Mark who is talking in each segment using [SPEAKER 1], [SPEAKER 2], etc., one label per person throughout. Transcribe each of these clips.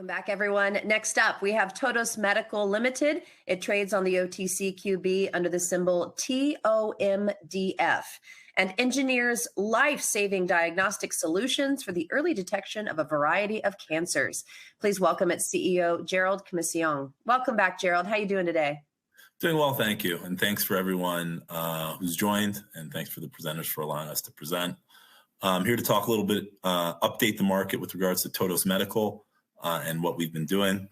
[SPEAKER 1] Welcome back, everyone. Next up, we have Todos Medical Ltd. It trades on the OTCQB under the symbol TOMDF and engineers life-saving diagnostic solutions for the early detection of a variety of cancers. Please welcome its CEO, Gerald Commissiong. Welcome back, Gerald. How are you doing today?
[SPEAKER 2] Doing well, thank you. And thanks for everyone who's joined, and thanks for the presenters for allowing us to present. I'm here to talk a little bit, update the market with regards to Todos Medical and what we've been doing.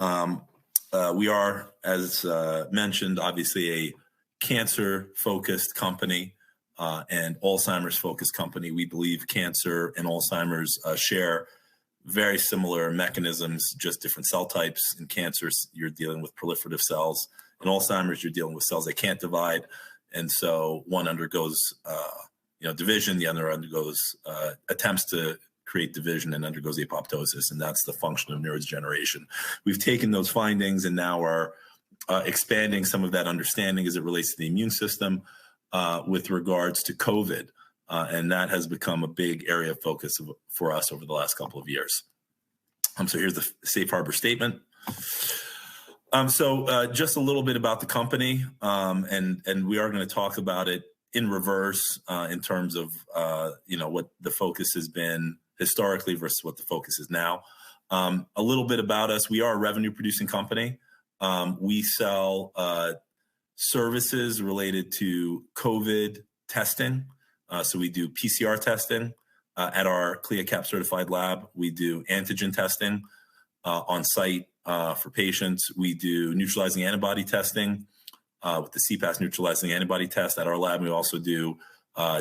[SPEAKER 2] We are, as mentioned, obviously a cancer-focused company and Alzheimer's-focused company. We believe cancer and Alzheimer's share very similar mechanisms, just different cell types. In cancers, you're dealing with proliferative cells. In Alzheimer's, you're dealing with cells that can't divide. And so one undergoes division, the other undergoes attempts to create division and undergoes apoptosis, and that's the function of neurodegeneration. We've taken those findings and now are expanding some of that understanding as it relates to the immune system with regards to COVID, and that has become a big area of focus for us over the last couple of years. So here's the safe harbor statement. So just a little bit about the company, and we are going to talk about it in reverse in terms of what the focus has been historically versus what the focus is now. A little bit about us: we are a revenue-producing company. We sell services related to COVID testing. So we do PCR testing at our CLIA/CAP certified lab. We do antigen testing on site for patients. We do neutralizing antibody testing with the CPAS neutralizing antibody test at our lab. We also do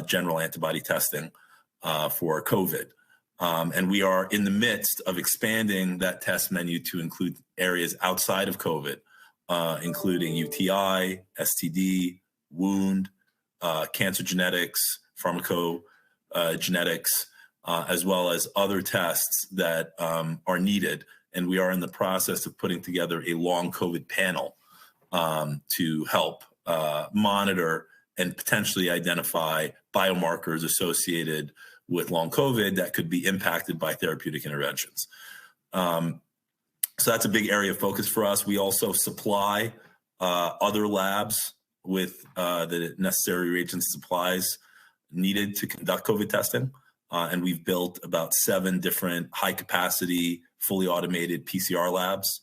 [SPEAKER 2] general antibody testing for COVID. And we are in the midst of expanding that test menu to include areas outside of COVID, including UTI, STD, wound, cancer genetics, pharmacogenetics, as well as other tests that are needed. And we are in the process of putting together a long COVID panel to help monitor and potentially identify biomarkers associated with long COVID that could be impacted by therapeutic interventions. So that's a big area of focus for us. We also supply other labs with the necessary reagents and supplies needed to conduct COVID testing. And we've built about 7 different high-capacity, fully automated PCR labs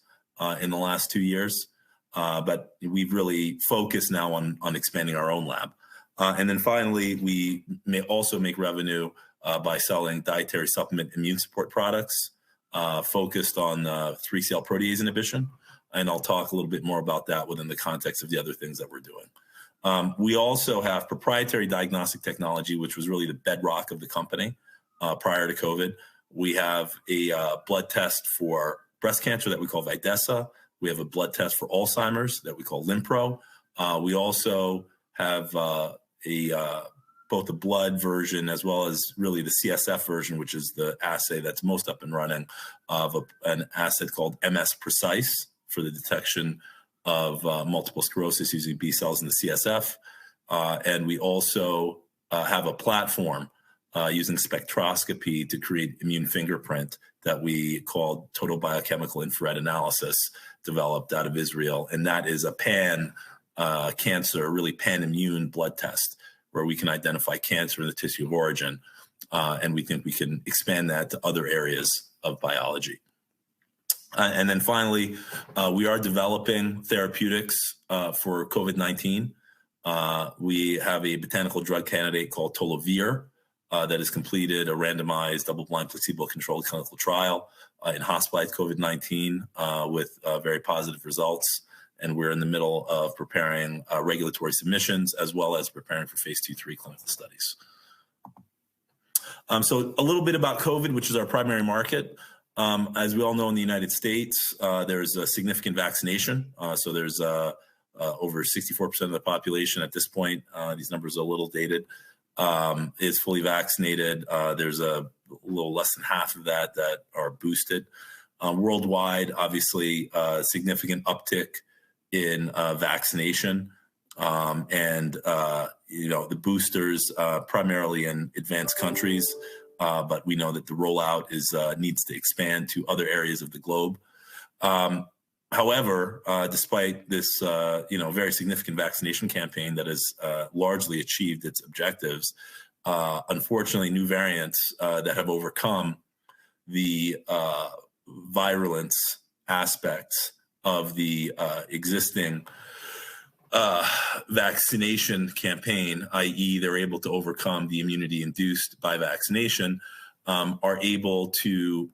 [SPEAKER 2] in the last 2 years. But we've really focused now on expanding our own lab. And then finally, we may also make revenue by selling dietary supplement immune support products focused on 3CL protease inhibition. And I'll talk a little bit more about that within the context of the other things that we're doing. We also have proprietary diagnostic technology, which was really the bedrock of the company prior to COVID. We have a blood test for breast cancer that we call Videssa. We have a blood test for Alzheimer's that we call Limpro. We also have both a blood version as well as really the CSF version, which is the assay that's most up and running, of an assay called MS Precise for the detection of multiple sclerosis using B cells in the CSF. And we also have a platform using spectroscopy to create immune fingerprint that we call Total Biochemical Infrared Analysis, developed out of Israel. And that is a pan-cancer, really pan-immune blood test where we can identify cancer in the tissue of origin. And we think we can expand that to other areas of biology. And then finally, we are developing therapeutics for COVID-19. We have a botanical drug candidate called Tolavid that has completed a randomized double-blind placebo-controlled clinical trial in hospitalized COVID-19 with very positive results. And we're in the middle of preparing regulatory submissions as well as preparing for phase 2/3 clinical studies. So a little bit about COVID, which is our primary market. As we all know, in the United States, there's a significant vaccination. So there's over 64% of the population at this point. These numbers are a little dated. Is fully vaccinated. There's a little less than half of that are boosted. Worldwide, obviously, significant uptick in vaccination, and the boosters primarily in advanced countries but we know that the rollout needs to expand to other areas of the globe. However, despite this, very significant vaccination campaign that has largely achieved its objectives, unfortunately, new variants that have overcome the virulence aspects of the existing vaccination campaign, i.e., they're able to overcome the immunity induced by vaccination, are able to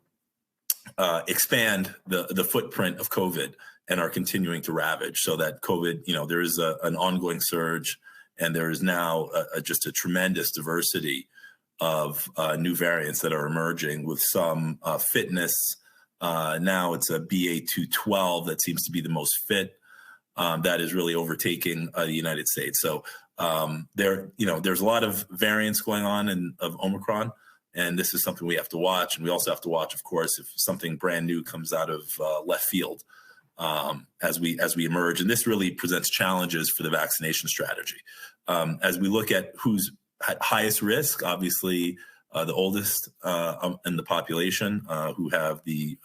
[SPEAKER 2] expand the footprint of COVID and are continuing to ravage. So that COVID, there is an ongoing surge, and there is now just a tremendous diversity of new variants that are emerging with some fitness. Now it's a BA.2.12 that seems to be the most fit. That is really overtaking the United States. So there's a lot of variants going on of Omicron, and this is something we have to watch. And we also have to watch, of course, if something brand new comes out of left field as we emerge. And this really presents challenges for the vaccination strategy. As we look at who's at highest risk, obviously the oldest in the population who have the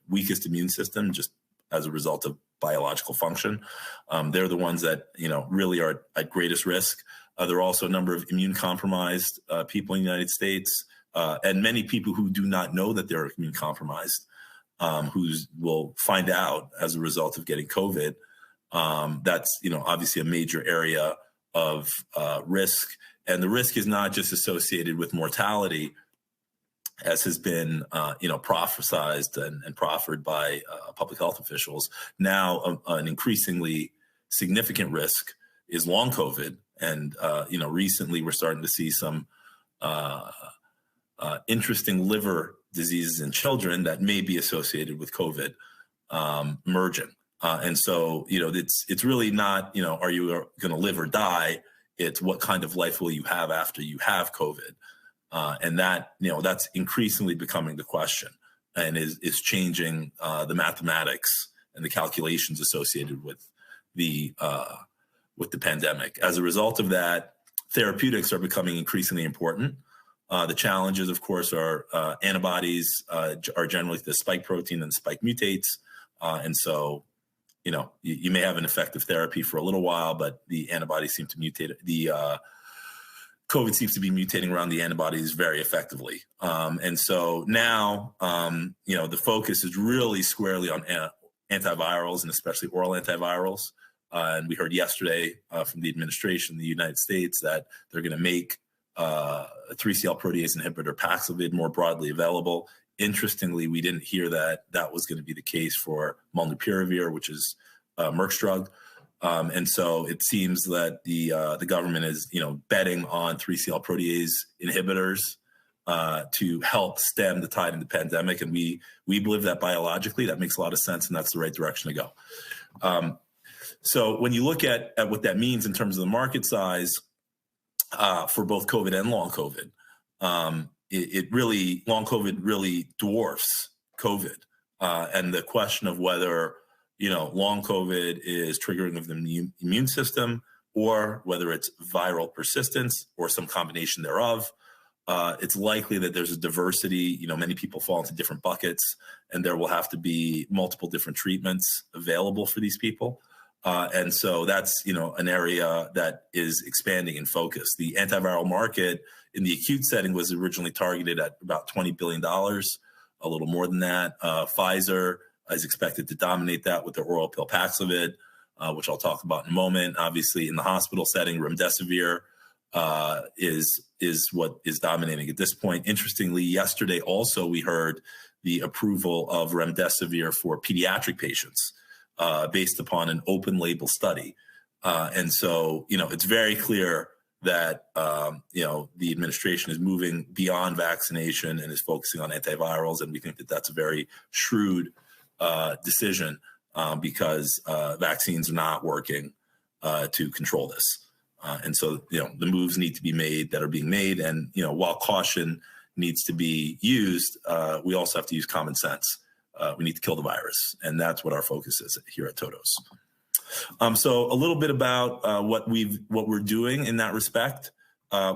[SPEAKER 2] weakest immune system just as a result of biological function. They're the ones that, really are at greatest risk. There are also a number of immune compromised people in the United States and many people who do not know that they're immune compromised, who will find out as a result of getting COVID. That's, obviously a major area of risk. And the risk is not just associated with mortality, as has been, prophesized and proffered by public health officials. Now, an increasingly significant risk is long COVID. And, recently we're starting to see some interesting liver diseases in children that may be associated with COVID emerging. And so, it's really not, are you going to live or die? It's what kind of life will you have after you have COVID? And that, that's increasingly becoming the question, and is changing the mathematics and the calculations associated with the pandemic. As a result of that, therapeutics are becoming increasingly important. The challenges, of course, are antibodies are generally the spike protein and spike mutates. And so, you may have an effective therapy for a little while, but the antibodies seem to mutate. The COVID seems to be mutating around the antibodies very effectively. And so now, the focus is really squarely on antivirals, and especially oral antivirals. And we heard yesterday from the administration in the United States that they're going to make a 3CL protease inhibitor, Paxlovid, more broadly available. Interestingly, we didn't hear that was going to be the case for molnupiravir, which is Merck's drug. And so it seems that the government is, betting on 3CL protease inhibitors to help stem the tide in the pandemic. And we believe that biologically that makes a lot of sense, and that's the right direction to go. So when you look at what that means in terms of the market size for both COVID and long COVID, long COVID really dwarfs COVID. And the question of whether, long COVID is triggering of the immune system, or whether it's viral persistence or some combination thereof, it's likely that there's a diversity. Many people fall into different buckets, and there will have to be multiple different treatments available for these people. And so that's, an area that is expanding in focus. The antiviral market in the acute setting was originally targeted at about $20 billion, a little more than that. Pfizer is expected to dominate that with their oral pill Paxlovid, which I'll talk about in a moment. Obviously, in the hospital setting, remdesivir is what is dominating at this point. Interestingly, yesterday also we heard the approval of remdesivir for pediatric patients based upon an open label study. And so, it's very clear that, the administration is moving beyond vaccination and is focusing on antivirals. And we think that that's a very shrewd decision because vaccines are not working to control this. And so, the moves need to be made that are being made. And, while caution needs to be used, we also have to use common sense. We need to kill the virus. And that's what our focus is here at Todos. So a little bit about what we're doing in that respect.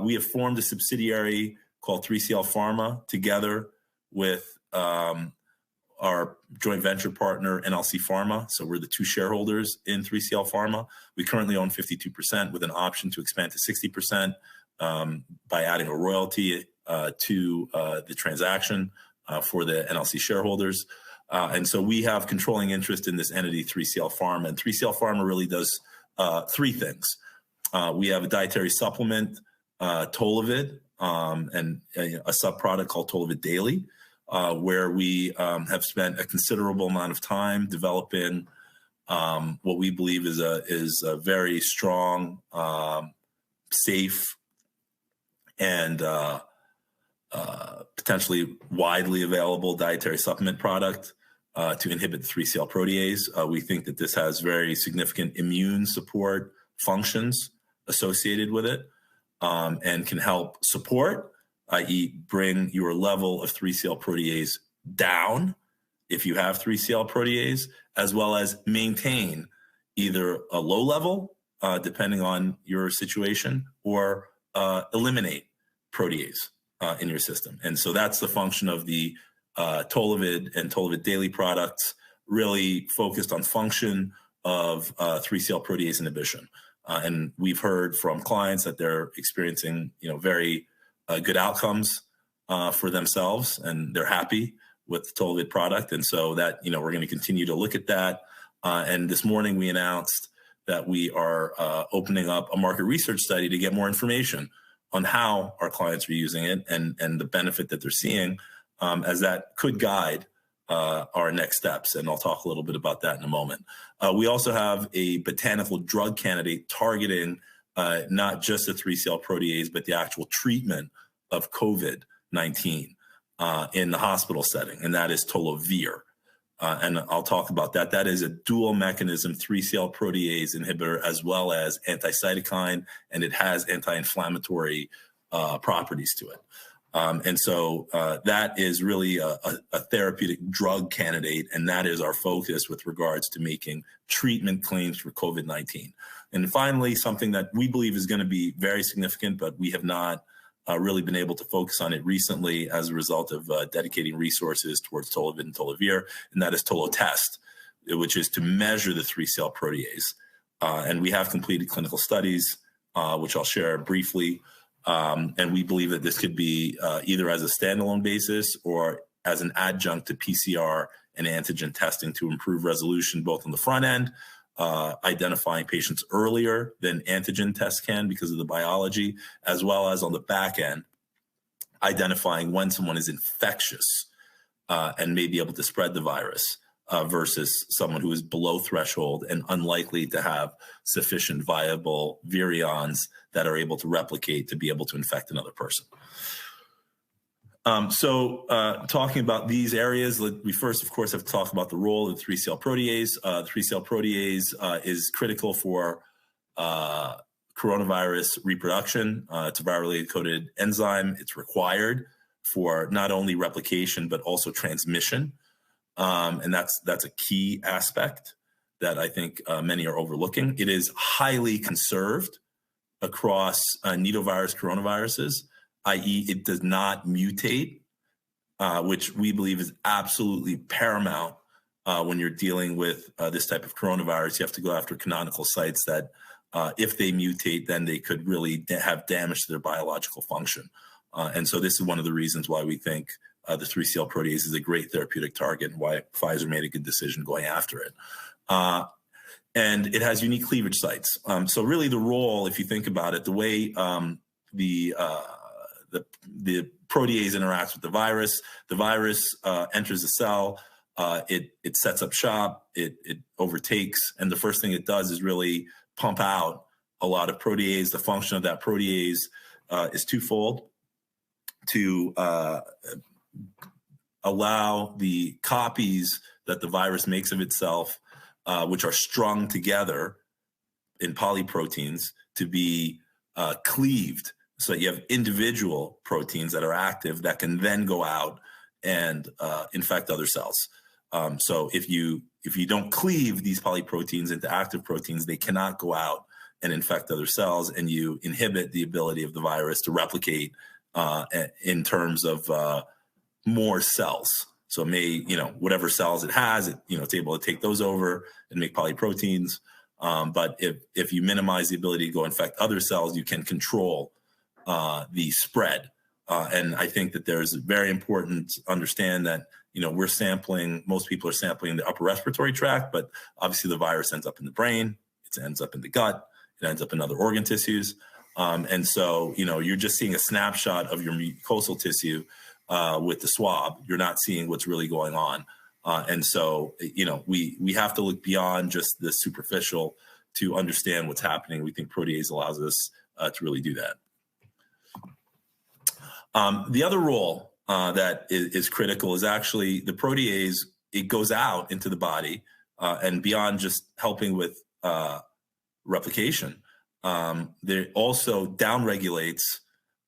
[SPEAKER 2] We have formed a subsidiary called 3CL Pharma, together with our joint venture partner, NLC Pharma. So we're the two shareholders in 3CL Pharma. We currently own 52% with an option to expand to 60% by adding a royalty to the transaction for the NLC shareholders. And so we have controlling interest in this entity, 3CL Pharma. And 3CL Pharma really does three things. We have a dietary supplement, Tolavid, and a sub-product called Tolavid Daily, where we have spent a considerable amount of time developing what we believe is a very strong, safe, and potentially widely available dietary supplement product to inhibit the 3CL protease. We think that this has very significant immune support functions associated with it, and can help support, i.e. bring your level of 3CL protease down if you have 3CL protease, as well as maintain either a low level, depending on your situation, or eliminate protease in your system. And so that's the function of the Tolavid and Tolavid Daily products, really focused on function of 3CL protease inhibition. And we've heard from clients that they're experiencing, very good outcomes for themselves, and they're happy with the Tolavid product. And so that, we're going to continue to look at that. And this morning we announced that we are opening up a market research study to get more information on how our clients are using it and the benefit that they're seeing, as that could guide our next steps. And I'll talk a little bit about that in a moment. We also have a botanical drug candidate targeting not just the 3CL protease, but the actual treatment of COVID-19 in the hospital setting, and that is Tolavid. And I'll talk about that. That is a dual mechanism 3CL protease inhibitor, as well as anti-cytokine, and it has anti-inflammatory properties to it. And so that is really a therapeutic drug candidate, and that is our focus with regards to making treatment claims for COVID-19. And finally, something that we believe is going to be very significant, but we have not really been able to focus on it recently as a result of dedicating resources towards Tolavid and Tolavid, and that is Tolotest, which is to measure the 3CL protease. And we have completed clinical studies, which I'll share briefly. And we believe that this could be either as a standalone basis or as an adjunct to PCR and antigen testing to improve resolution, both on the front end, identifying patients earlier than antigen tests can because of the biology, as well as on the back end, identifying when someone is infectious and may be able to spread the virus versus someone who is below threshold and unlikely to have sufficient viable virions that are able to replicate to be able to infect another person. So talking about these areas, we first, of course, have to talk about the role of the 3CL protease. The 3CL protease is critical for coronavirus reproduction. It's a virally encoded enzyme. It's required for not only replication, but also transmission. And that's a key aspect that I think many are overlooking. It is highly conserved across nidovirus coronaviruses, i.e. it does not mutate, which we believe is absolutely paramount when you're dealing with this type of coronavirus. You have to go after canonical sites that if they mutate, then they could really have damage to their biological function. And so this is one of the reasons why we think the 3CL protease is a great therapeutic target and why Pfizer made a good decision going after it. And it has unique cleavage sites. So really the role, if you think about it, the way the protease interacts with the virus enters the cell, it sets up shop, it overtakes, and the first thing it does is really pump out a lot of protease. The function of that protease is twofold: to allow the copies that the virus makes of itself, which are strung together in polyproteins, to be cleaved, so that you have individual proteins that are active that can then go out and infect other cells. So if you don't cleave these polyproteins into active proteins, they cannot go out and infect other cells, and you inhibit the ability of the virus to replicate in terms of more cells. So it may, whatever cells it has, it's able to take those over and make polyproteins. But if you minimize the ability to go infect other cells, you can control the spread. And I think that there's very important to understand that, most people are sampling the upper respiratory tract, but obviously the virus ends up in the brain, it ends up in the gut, it ends up in other organ tissues. And so, you're just seeing a snapshot of your mucosal tissue with the swab. You're not seeing what's really going on. And so, we have to look beyond just the superficial to understand what's happening. We think protease allows us to really do that. The other role that is critical is actually the protease. It goes out into the body and beyond just helping with replication. It also downregulates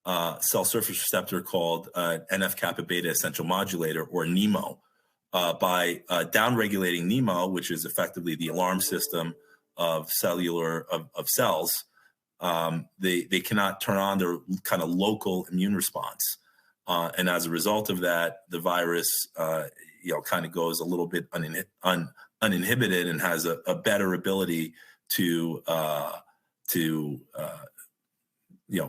[SPEAKER 2] cell surface receptor called NF-kappa beta essential modulator, or NEMO. By downregulating NEMO, which is effectively the alarm system of cells, they cannot turn on their kind of local immune response. And as a result of that, the virus, kind of goes a little bit uninhibited and has a better ability to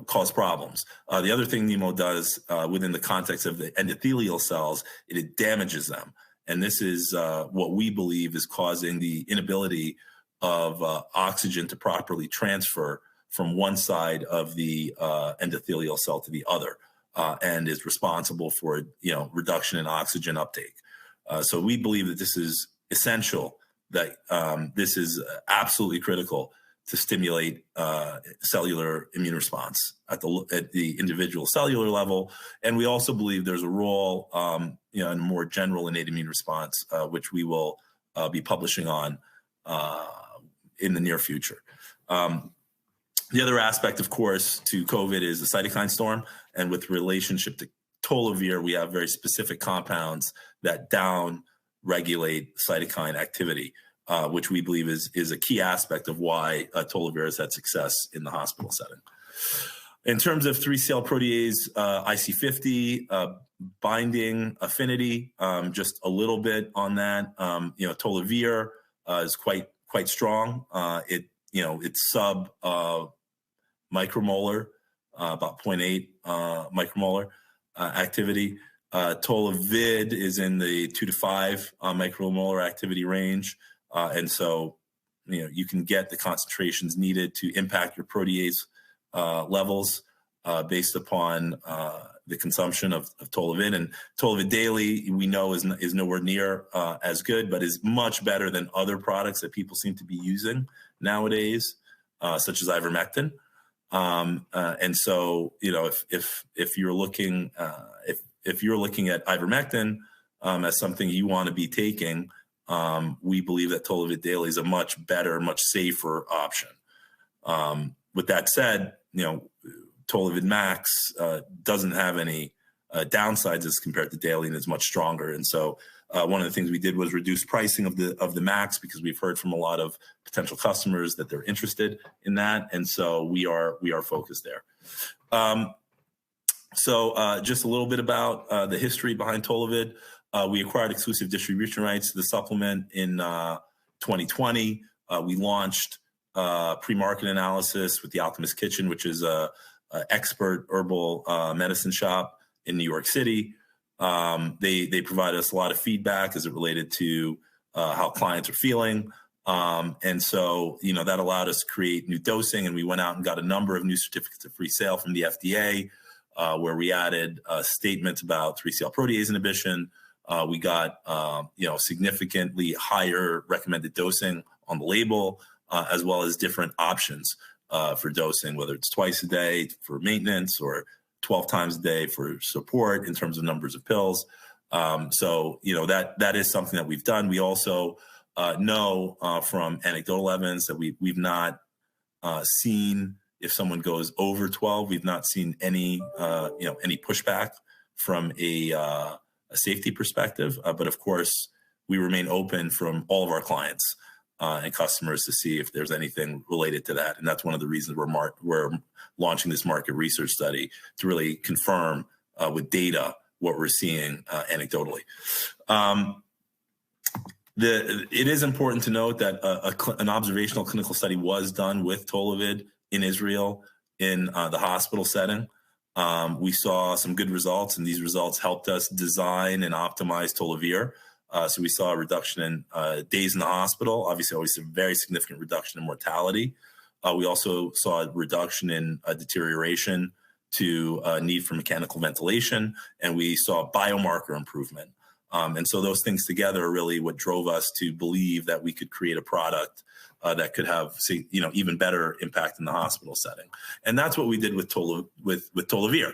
[SPEAKER 2] cause problems. The other thing NEMO does within the context of the endothelial cells, it damages them. And this is what we believe is causing the inability of oxygen to properly transfer from one side of the endothelial cell to the other, and is responsible for reduction in oxygen uptake. So we believe that this is essential, that this is absolutely critical to stimulate cellular immune response at the individual cellular level. And we also believe there's a role in a more general innate immune response, which we will be publishing on in the near future. The other aspect, of course, to COVID is the cytokine storm. And with relationship to Tolavid, we have very specific compounds that down-regulate cytokine activity, which we believe is a key aspect of why Tolavid has had success in the hospital setting. In terms of 3-cell protease IC50 binding affinity, just a little bit on that. Tolavid is quite strong. It's sub micromolar, about 0.8 micromolar activity. Tolavid is in the 2 to 5 micromolar activity range. And so, you can get the concentrations needed to impact your protease levels based upon the consumption of Tolavid. And Tolavid daily, we know, is nowhere near as good, but is much better than other products that people seem to be using nowadays, such as ivermectin. And so, if you're looking if you're looking at ivermectin as something you want to be taking, we believe that Tolavid daily is a much better, much safer option. With that said, Tolavid Max doesn't have any downsides as compared to daily, and is much stronger. And so one of the things we did was reduce pricing of the Max, because we've heard from a lot of potential customers that they're interested in that. And so we are focused there. So just a little bit about the history behind Tolavid. We acquired exclusive distribution rights to the supplement in 2020. We launched pre-market analysis with the Alchemist Kitchen, which is a expert herbal medicine shop in New York City. They provided us a lot of feedback as it related to how clients are feeling. And so, that allowed us to create new dosing, and we went out and got a number of new certificates of free sale from the FDA, where we added statements about 3-cell protease inhibition. We got, significantly higher recommended dosing on the label, as well as different options for dosing, whether it's twice a day for maintenance or 12 times a day for support in terms of numbers of pills. So, that is something that we've done. We also know from anecdotal evidence that we've not seen, if someone goes over 12, we've not seen any pushback from a safety perspective. But of course, we remain open from all of our clients and customers to see if there's anything related to that. And that's one of the reasons we're launching this market research study to really confirm with data what we're seeing anecdotally. It is important to note that an observational clinical study was done with Tolavid in Israel in the hospital setting. We saw some good results, and these results helped us design and optimize Tolavir. So we saw a reduction in days in the hospital, obviously always a very significant reduction in mortality. We also saw a reduction in deterioration to need for mechanical ventilation, and we saw biomarker improvement. And so those things together are really what drove us to believe that we could create a product that could have, even better impact in the hospital setting. And that's what we did with Tolavid,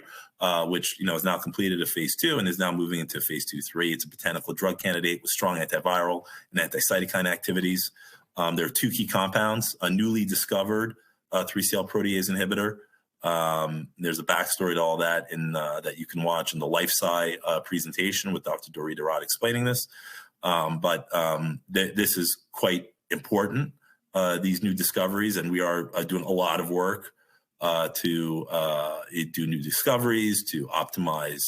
[SPEAKER 2] which, is now completed a phase 2 and is now moving into phase 2/3. It's a botanical drug candidate with strong antiviral and anti-cytokine activities. There are 2 key compounds, a newly discovered 3CL protease inhibitor. There's a backstory to all that that you can watch in the LifeSci presentation with Dr. Dorit Arad explaining this. But this is quite important, these new discoveries, and we are doing a lot of work to do new discoveries, to optimize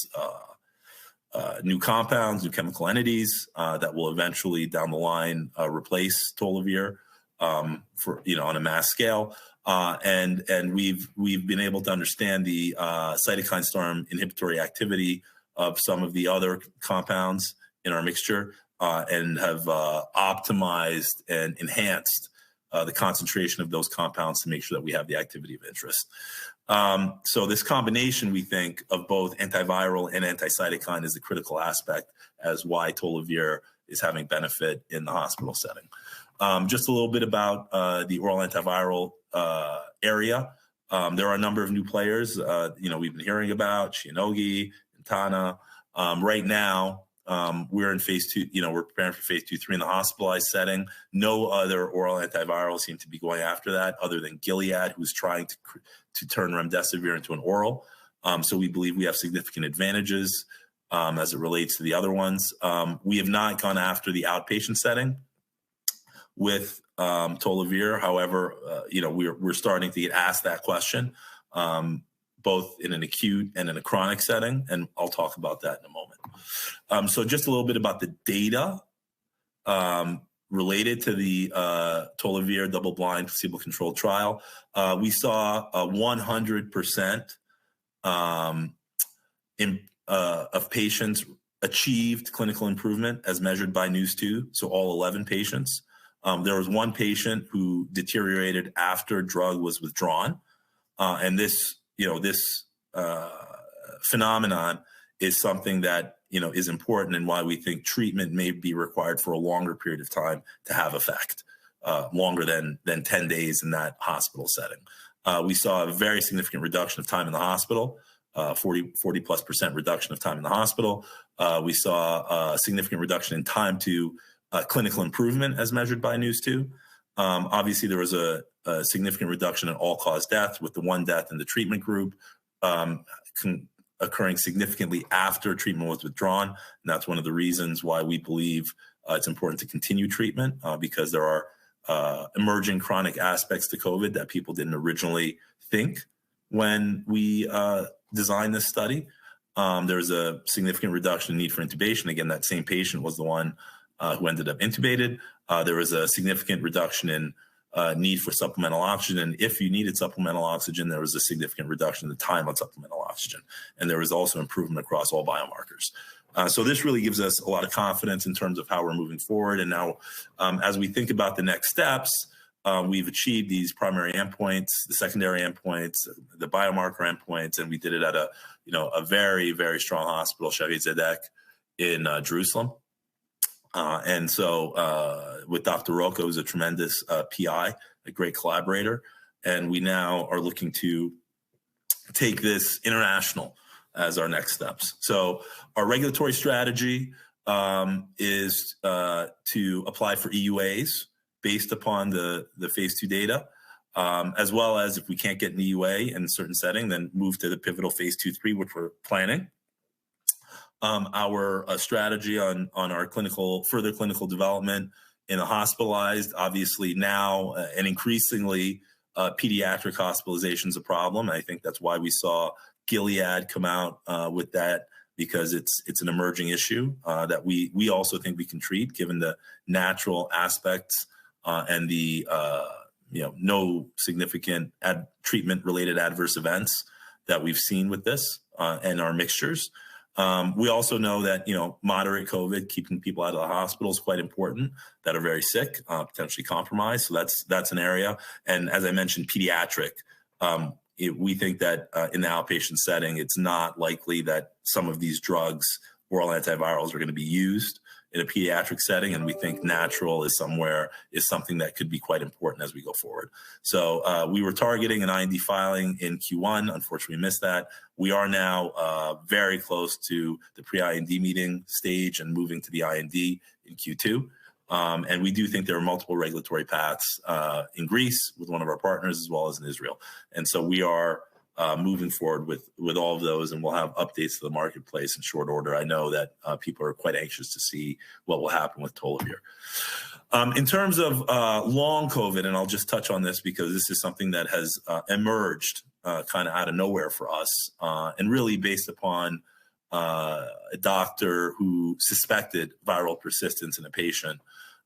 [SPEAKER 2] new compounds, new chemical entities that will eventually down the line replace Tolavir on a mass scale. And we've been able to understand the cytokine storm inhibitory activity of some of the other compounds in our mixture and have optimized and enhanced the concentration of those compounds to make sure that we have the activity of interest. So this combination, we think, of both antiviral and anti-cytokine is a critical aspect as why Tolavir is having benefit in the hospital setting. Just a little bit about the oral antiviral area. There are a number of new players, we've been hearing about Shionogi and Tana. Right now, we're in phase 2, we're preparing for phase 2/3 in the hospitalized setting. No other oral antiviral seem to be going after that other than Gilead, who's trying to turn remdesivir into an oral. So we believe we have significant advantages as it relates to the other ones. We have not gone after the outpatient setting with Tolavir. However, we're starting to get asked that question, both in an acute and in a chronic setting, and I'll talk about that in a moment. So just a little bit about the data related to the Tolavir double-blind placebo-controlled trial. We saw a 100% of patients achieved clinical improvement as measured by News2, so all 11 patients. There was 1 patient who deteriorated after drug was withdrawn. And this phenomenon is something that, is important and why we think treatment may be required for a longer period of time to have effect, longer than 10 days in that hospital setting. We saw a very significant reduction of time in the hospital, 40+% reduction of time in the hospital. We saw a significant reduction in time to clinical improvement as measured by News2. Obviously, there was a significant reduction in all-cause death, with the 1 death in the treatment group occurring significantly after treatment was withdrawn. And that's one of the reasons why we believe it's important to continue treatment, because there are emerging chronic aspects to COVID that people didn't originally think when we designed this study. There's a significant reduction in need for intubation. Again, that same patient was the one who ended up intubated. There was a significant reduction in need for supplemental oxygen. If you needed supplemental oxygen, there was a significant reduction in the time on supplemental oxygen. And there was also improvement across all biomarkers. So this really gives us a lot of confidence in terms of how we're moving forward. And now, as we think about the next steps, we've achieved these primary endpoints, the secondary endpoints, the biomarker endpoints, and we did it at a very, very strong hospital, Shavi Zedek in Jerusalem. And so with Dr. Rocco, who's a tremendous PI, a great collaborator, and we now are looking to take this international as our next steps. So our regulatory strategy is to apply for EUAs based upon the phase 2 data, as well as if we can't get an EUA in a certain setting, then move to the pivotal phase 2/3, which we're planning. Our strategy on our further clinical development in the hospitalized. Obviously now and increasingly pediatric hospitalization is a problem. I think that's why we saw Gilead come out with that, because it's an emerging issue that we also think we can treat, given the natural aspects and the no significant treatment-related adverse events that we've seen with this and our mixtures. We also know that, moderate COVID, keeping people out of the hospital, is quite important, that are very sick, potentially compromised. So that's an area. And as I mentioned, pediatric, we think that in the outpatient setting, it's not likely that some of these drugs, oral antivirals, are going to be used in a pediatric setting. And we think natural is something that could be quite important as we go forward. So we were targeting an IND filing in Q1. Unfortunately, we missed that. We are now very close to the pre-IND meeting stage and moving to the IND in Q2. And we do think there are multiple regulatory paths in Greece with one of our partners, as well as in Israel. And so we are moving forward with all of those, and we'll have updates to the marketplace in short order. I know that people are quite anxious to see what will happen with Tolavid. In terms of long COVID, and I'll just touch on this because this is something that has emerged kind of out of nowhere for us, and really based upon a doctor who suspected viral persistence in a patient.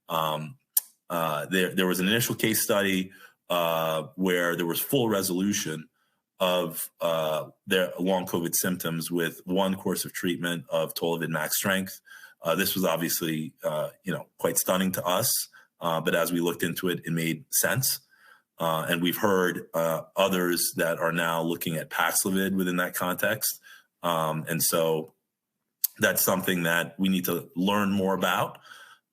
[SPEAKER 2] There was an initial case study where there was full resolution of their long COVID symptoms with one course of treatment of Tolavid max strength. This was obviously, quite stunning to us, but as we looked into it, it made sense. And we've heard others that are now looking at Paxlovid within that context. And so that's something that we need to learn more about.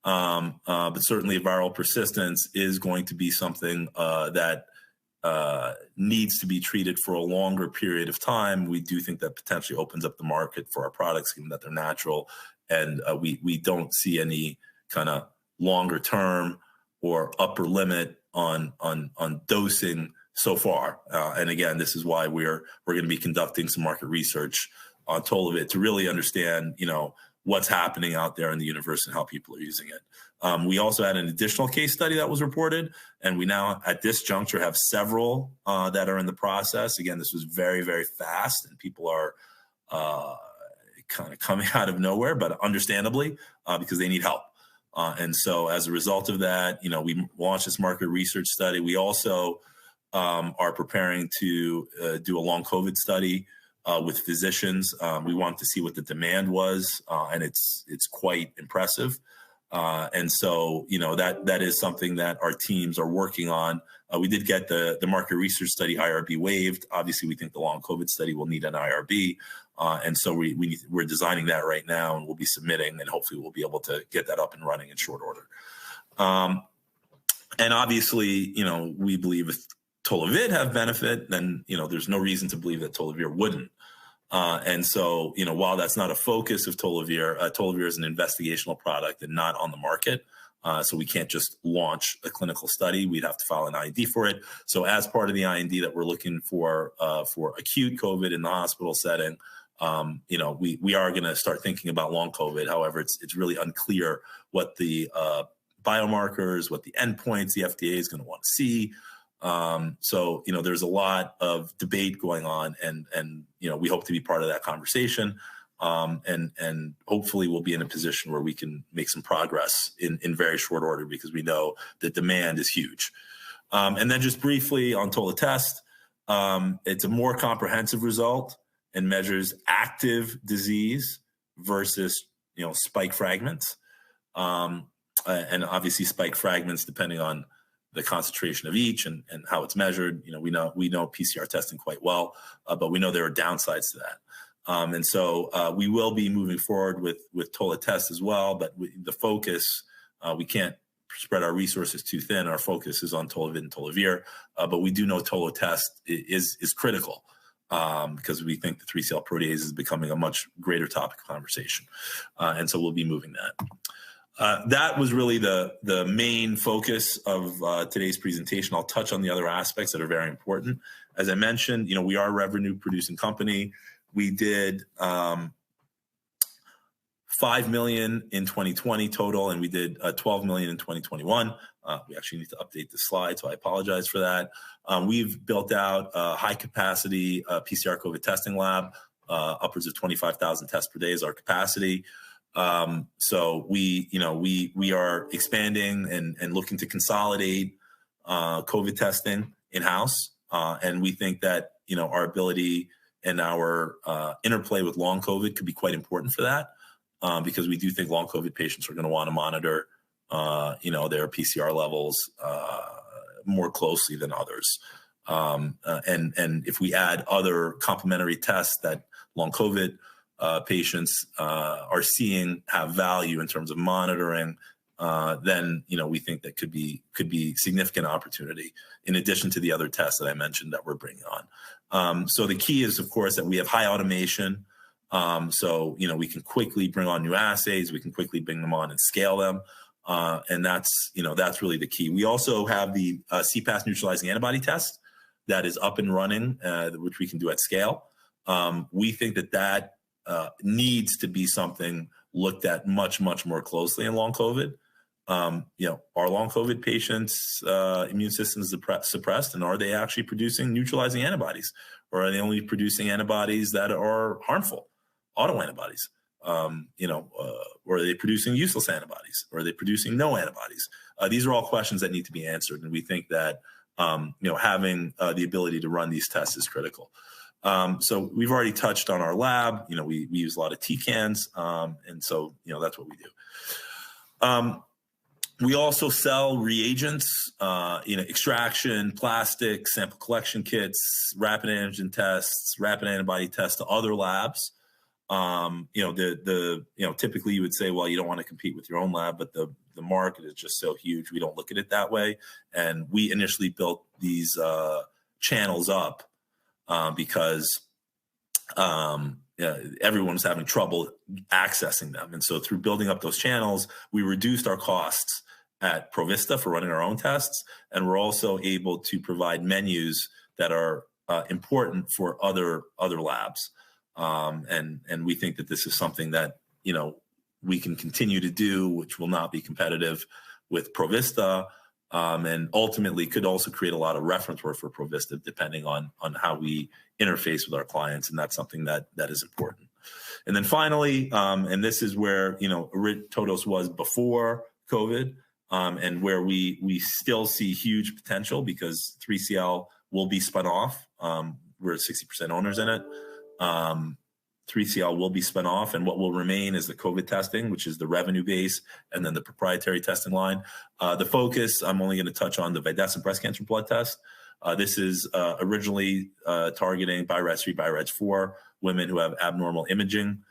[SPEAKER 2] But certainly viral persistence is going to be something that needs to be treated for a longer period of time. We do think that potentially opens up the market for our products, given that they're natural. And we don't see any kind of longer term or upper limit on dosing so far. And again, this is why we're going to be conducting some market research on Tolavid to really understand, what's happening out there in the universe and how people are using it. We also had an additional case study that was reported, and we now at this juncture have several that are in the process. Again, this was very, very fast, and people are kind of coming out of nowhere, but understandably, because they need help. And so as a result of that, we launched this market research study. We also are preparing to do a long COVID study with physicians. We wanted to see what the demand was, and it's quite impressive. And so, that is something that our teams are working on. We did get the market research study IRB waived. Obviously, we think the long COVID study will need an IRB. And so we're designing that right now, and we'll be submitting, and hopefully we'll be able to get that up and running in short order. And obviously, we believe if Tolavid have benefit, then, there's no reason to believe that Tolavid wouldn't. And so, while that's not a focus of Tolavid, Tolavid is an investigational product and not on the market. So we can't just launch a clinical study. We'd have to file an IND for it. So as part of the IND that we're looking for acute COVID in the hospital setting, we are going to start thinking about long COVID. However, it's really unclear what the biomarkers, what the endpoints the FDA is going to want to see. So, there's a lot of debate going on, and we hope to be part of that conversation. And hopefully we'll be in a position where we can make some progress in very short order, because we know the demand is huge. And then just briefly on Tolavid, it's a more comprehensive result and measures active disease versus, spike fragments. And obviously spike fragments, depending on the concentration of each and how it's measured. We know PCR testing quite well, but we know there are downsides to that. And so we will be moving forward with Tolavid as well, but the focus, we can't spread our resources too thin. Our focus is on Tolavid and Tolavid, but we do know Tolavid is critical because we think the 3CL protease is becoming a much greater topic of conversation. And so we'll be moving that. That was really the main focus of today's presentation. I'll touch on the other aspects that are very important. As I mentioned, we are a revenue producing company. We did $5 million in 2020 total, and we did $12 million in 2021. We actually need to update the slide, so I apologize for that. We've built out a high-capacity PCR COVID testing lab, upwards of 25,000 tests per day is our capacity. So we are expanding and looking to consolidate COVID testing in-house, and we think that our ability and our interplay with long COVID could be quite important for that, because we do think long COVID patients are going to want to monitor their PCR levels more closely than others. And if we add other complementary tests that long COVID patients are seeing have value in terms of monitoring, then we think that could be significant opportunity in addition to the other tests that I mentioned that we're bringing on. So the key is, of course, that we have high automation. So we can quickly bring on new assays, we can quickly bring them on and scale them, and that's really the key. We also have the CPAS neutralizing antibody test that is up and running, which we can do at scale. We think that needs to be something looked at much more closely in long COVID. Are long COVID patients' immune systems suppressed, and are they actually producing neutralizing antibodies, or are they only producing antibodies that are harmful, autoantibodies? Or are they producing useless antibodies, or are they producing no antibodies? These are all questions that need to be answered, and we think that having the ability to run these tests is critical. So we've already touched on our lab. We use a lot of TCANs, and so that's what we do. We also sell reagents, extraction, plastic, sample collection kits, rapid antigen tests, rapid antibody tests to other labs. Typically you would say, well, you don't want to compete with your own lab, but the market is just so huge. We don't look at it that way. And we initially built these channels up because everyone was having trouble accessing them. And so through building up those channels, we reduced our costs at Provista for running our own tests. And we're also able to provide menus that are important for other labs. And we think that this is something that, we can continue to do, which will not be competitive with Provista, and ultimately could also create a lot of reference work for Provista, depending on how we interface with our clients. And that's something that is important. And then finally, and this is where, Todos was before COVID, and where we still see huge potential, because 3CL will be spun off. We're 60% owners in it. 3CL will be spun off, and what will remain is the COVID testing, which is the revenue base, and then the proprietary testing line. The focus, I'm only going to touch on the Videssa breast cancer blood test. This is originally targeting BI-RADS 3, BI-RADS 4 women who have abnormal imaging.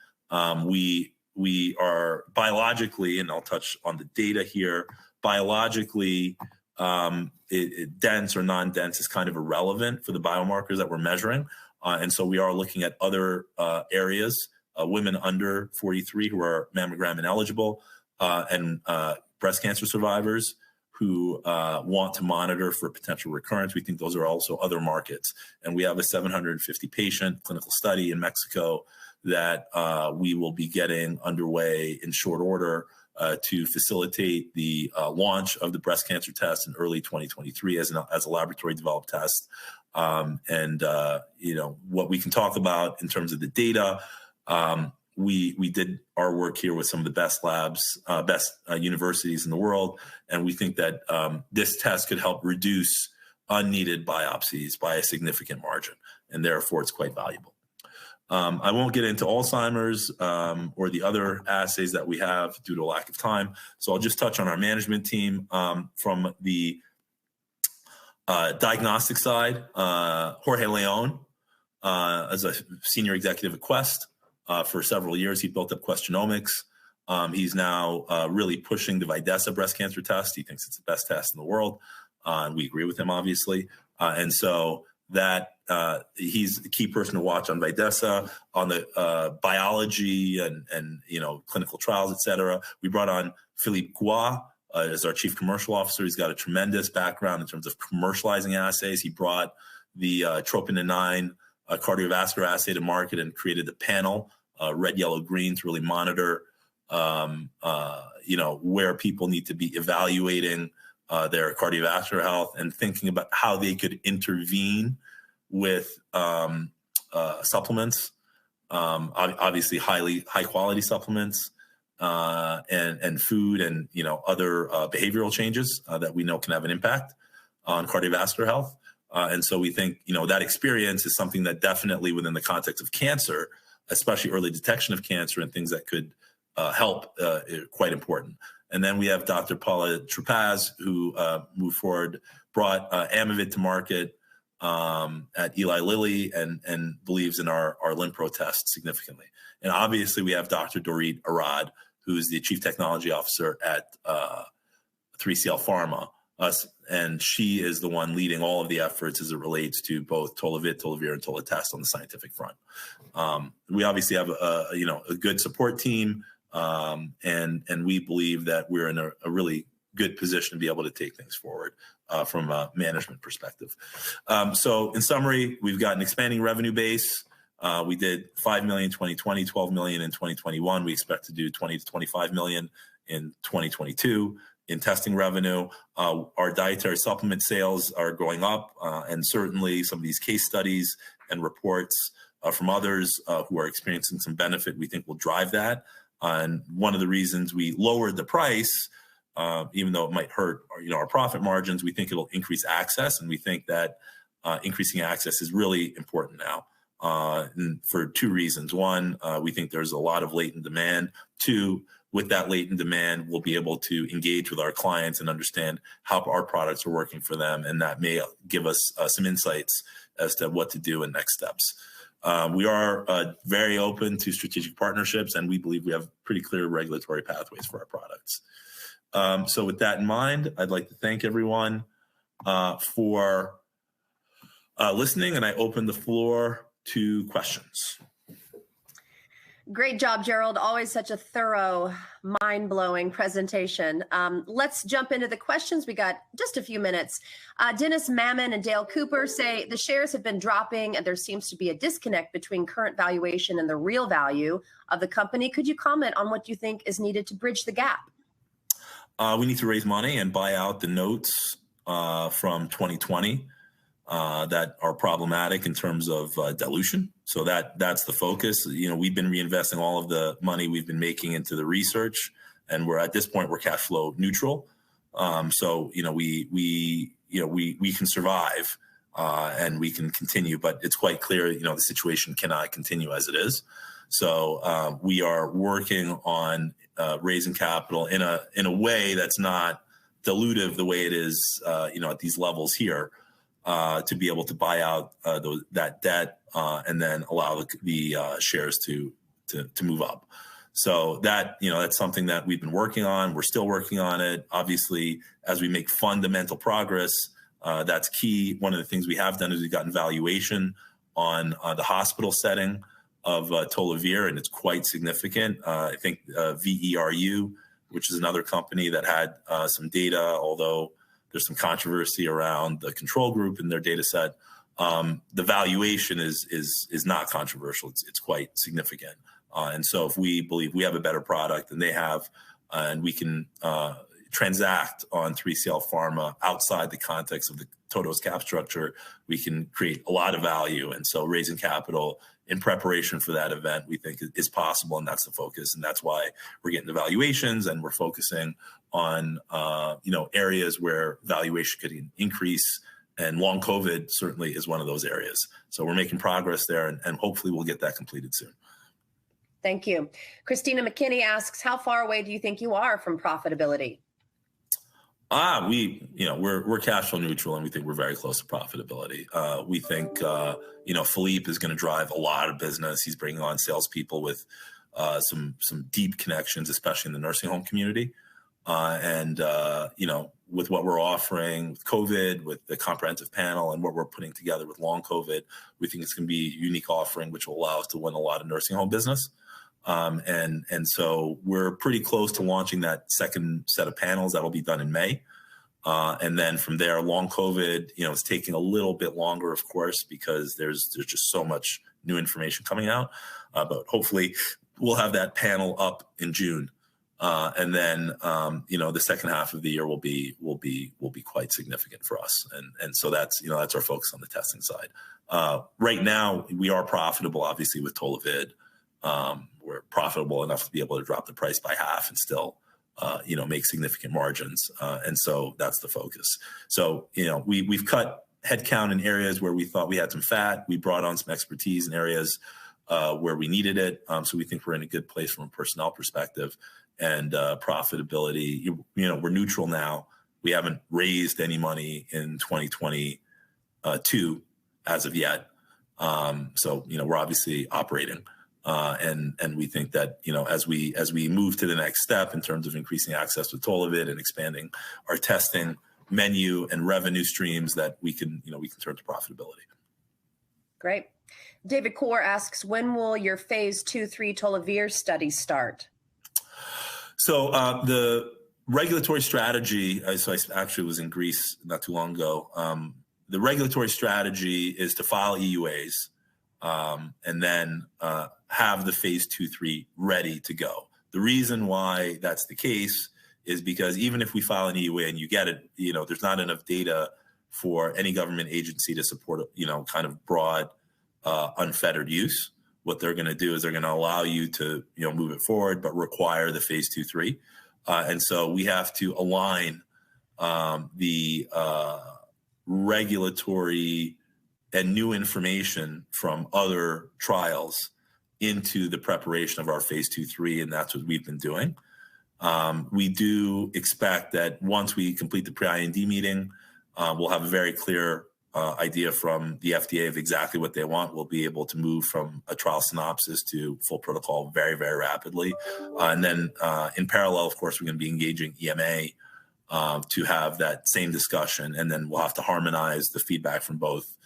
[SPEAKER 2] We are biologically, and I'll touch on the data here, biologically dense or non-dense is kind of irrelevant for the biomarkers that we're measuring. And so we are looking at other areas, women under 43 who are mammogram ineligible, and breast cancer survivors who want to monitor for potential recurrence. We think those are also other markets. And we have a 750 patient clinical study in Mexico that we will be getting underway in short order to facilitate the launch of the breast cancer test in early 2023 as a laboratory developed test. What we can talk about in terms of the data, we did our work here with some of the best labs, best universities in the world, and we think that this test could help reduce unneeded biopsies by a significant margin, and therefore it's quite valuable. I won't get into Alzheimer's or the other assays that we have due to a lack of time, so I'll just touch on our management team. From the diagnostic side, Jorge Leon as a senior executive at Quest for several years. He built up Quest Genomics. He's now really pushing the Videssa breast cancer test. He thinks it's the best test in the world, and we agree with him, obviously. And so that he's the key person to watch on Videssa, on the biology and clinical trials, et cetera. We brought on Philippe Goua as our chief commercial officer. He's got a tremendous background in terms of commercializing assays. He brought the troponin 9 cardiovascular assay to market and created the panel, red, yellow, green, to really monitor where people need to be evaluating their cardiovascular health and thinking about how they could intervene with supplements, obviously high quality supplements, and food and other behavioral changes that we know can have an impact on cardiovascular health. And so we think that experience is something that definitely within the context of cancer, especially early detection of cancer and things that could help, quite important. And then we have Dr. Paula Trapaz, who moved forward, brought Amyvid to market at Eli Lilly and believes in our Limpro test significantly. And obviously we have Dr. Dorit Arad, who's the Chief Technology Officer at 3CL Pharma, and she is the one leading all of the efforts as it relates to both Tolavid, Tolavir, and Tolatest on the scientific front. We obviously have a good support team, and we believe that we're in a really good position to be able to take things forward from a management perspective. So in summary, we've got an expanding revenue base. We did $5 million in 2020, $12 million in 2021. We expect to do $20 to $25 million in 2022 in testing revenue. Our dietary supplement sales are going up, and certainly some of these case studies and reports from others who are experiencing some benefit, we think will drive that. And one of the reasons we lowered the price, even though it might hurt our profit margins, we think it'll increase access, and we think that increasing access is really important now. And for two reasons. One, we think there's a lot of latent demand. Two, with that latent demand, we'll be able to engage with our clients and understand how our products are working for them. And that may give us some insights as to what to do in next steps. We are very open to strategic partnerships, and we believe we have pretty clear regulatory pathways for our products. So with that in mind, I'd like to thank everyone for listening, and I open the floor to questions.
[SPEAKER 1] Great job, Gerald. Always such a thorough, mind-blowing presentation. Let's jump into the questions. We got just a few minutes. Dennis Mammon and Dale Cooper say the shares have been dropping and there seems to be a disconnect between current valuation and the real value of the company. Could you comment on what you think is needed to bridge the gap?
[SPEAKER 2] We need to raise money and buy out the notes from 2020 that are problematic in terms of dilution. So that's the focus. We've been reinvesting all of the money we've been making into the research, and we're at this point we're cash flow neutral. So we can survive and we can continue, but it's quite clear the situation cannot continue as it is. So we are working on raising capital in a way that's not dilutive the way it is at these levels here. To be able to buy out that debt and then allow the shares to move up. So that's something that we've been working on. We're still working on it. Obviously, as we make fundamental progress, that's key. One of the things we have done is we've gotten valuation on the hospital setting of Tolavid, and it's quite significant. I think VERU, which is another company that had some data, although there's some controversy around the control group in their data set. The valuation is not controversial. It's quite significant. And so if we believe we have a better product than they have, and we can transact on 3CL Pharma outside the context of the Todos cap structure, we can create a lot of value. And so raising capital in preparation for that event, we think is possible, and that's the focus. And that's why we're getting the valuations, and we're focusing on areas where valuation could increase, and long COVID certainly is one of those areas. So we're making progress there, and hopefully we'll get that completed soon.
[SPEAKER 1] Thank you. Christina McKinney asks, how far away do you think you are from profitability?
[SPEAKER 2] We're cash flow neutral, and we think we're very close to profitability. We think, Philippe is going to drive a lot of business. He's bringing on salespeople with some deep connections, especially in the nursing home community. With what we're offering with COVID, with the comprehensive panel, and what we're putting together with long COVID, we think it's going to be a unique offering, which will allow us to win a lot of nursing home business. And so we're pretty close to launching that second set of panels that'll be done in May. And then from there, long COVID, it's taking a little bit longer, of course, because there's just so much new information coming out. But hopefully we'll have that panel up in June. And then, the second half of the year will be quite significant for us. And so that's our focus on the testing side. Right now, we are profitable, obviously, with Tolavid. We're profitable enough to be able to drop the price by half and still, make significant margins. And so that's the focus. So, we've cut headcount in areas where we thought we had some fat. We brought on some expertise in areas where we needed it. So we think we're in a good place from a personnel perspective. And profitability, we're neutral now. We haven't raised any money in 2022 as of yet. So, we're obviously operating. And we think that, as we move to the next step in terms of increasing access to Tolavid and expanding our testing menu and revenue streams, that we can turn to profitability.
[SPEAKER 1] Great. David Core asks, when will your phase 2/3 Tolavid study start?
[SPEAKER 2] So the regulatory strategy, so I actually was in Greece not too long ago. The regulatory strategy is to file EUAs and then have the phase 2/3 ready to go. The reason why that's the case is because even if we file an EUA and you get it, there's not enough data for any government agency to support, kind of broad, unfettered use. What they're going to do is they're going to allow you to, move it forward, but require the phase 2/3. And so we have to align the regulatory and new information from other trials into the preparation of our phase 2/3, and that's what we've been doing. We do expect that once we complete the pre-IND meeting, we'll have a very clear idea from the FDA of exactly what they want. We'll be able to move from a trial synopsis to full protocol very, very rapidly. And then in parallel, of course, we're going to be engaging EMA to have that same discussion. And then we'll have to harmonize the feedback from both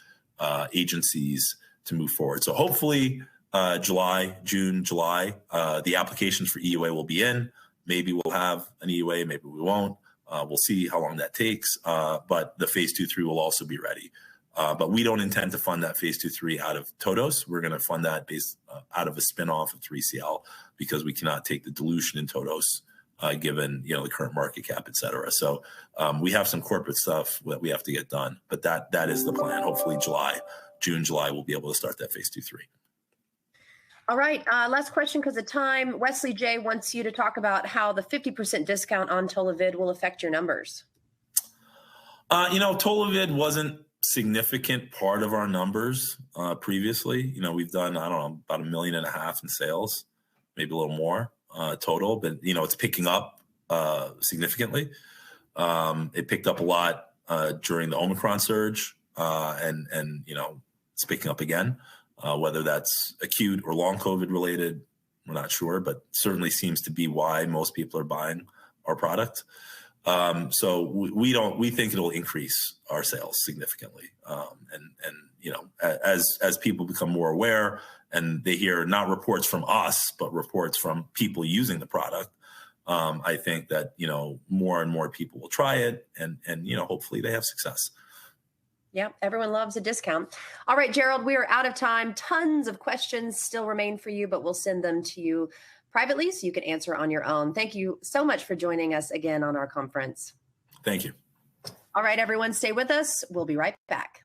[SPEAKER 2] agencies to move forward. So hopefully June, July, the applications for EUA will be in. Maybe we'll have an EUA, maybe we won't. We'll see how long that takes, but the phase 2/3 will also be ready. But we don't intend to fund that phase 2/3 out of Todos. We're going to fund that based out of a spinoff of 3CL because we cannot take the dilution in Todos given the current market cap, et cetera. So we have some corporate stuff that we have to get done, but that is the plan. Hopefully June, July, we'll be able to start that phase 2/3.
[SPEAKER 1] All right. Last question because of time. Wesley J wants you to talk about how the 50% discount on Tolavid will affect your numbers.
[SPEAKER 2] Tolavid wasn't significant part of our numbers previously. We've done, about $1.5 million in sales, maybe a little more total, but, it's picking up significantly. It picked up a lot during the Omicron surge and it's picking up again. Whether that's acute or long COVID related, we're not sure, but certainly seems to be why most people are buying our product. So we think it'll increase our sales significantly. As people become more aware and they hear not reports from us, but reports from people using the product, I think that, more and more people will try it and hopefully they have success.
[SPEAKER 1] Yeah, everyone loves a discount. All right, Gerald, we are out of time. Tons of questions still remain for you, but we'll send them to you privately so you can answer on your own. Thank you so much for joining us again on our conference.
[SPEAKER 2] Thank you.
[SPEAKER 1] All right, everyone, stay with us. We'll be right back.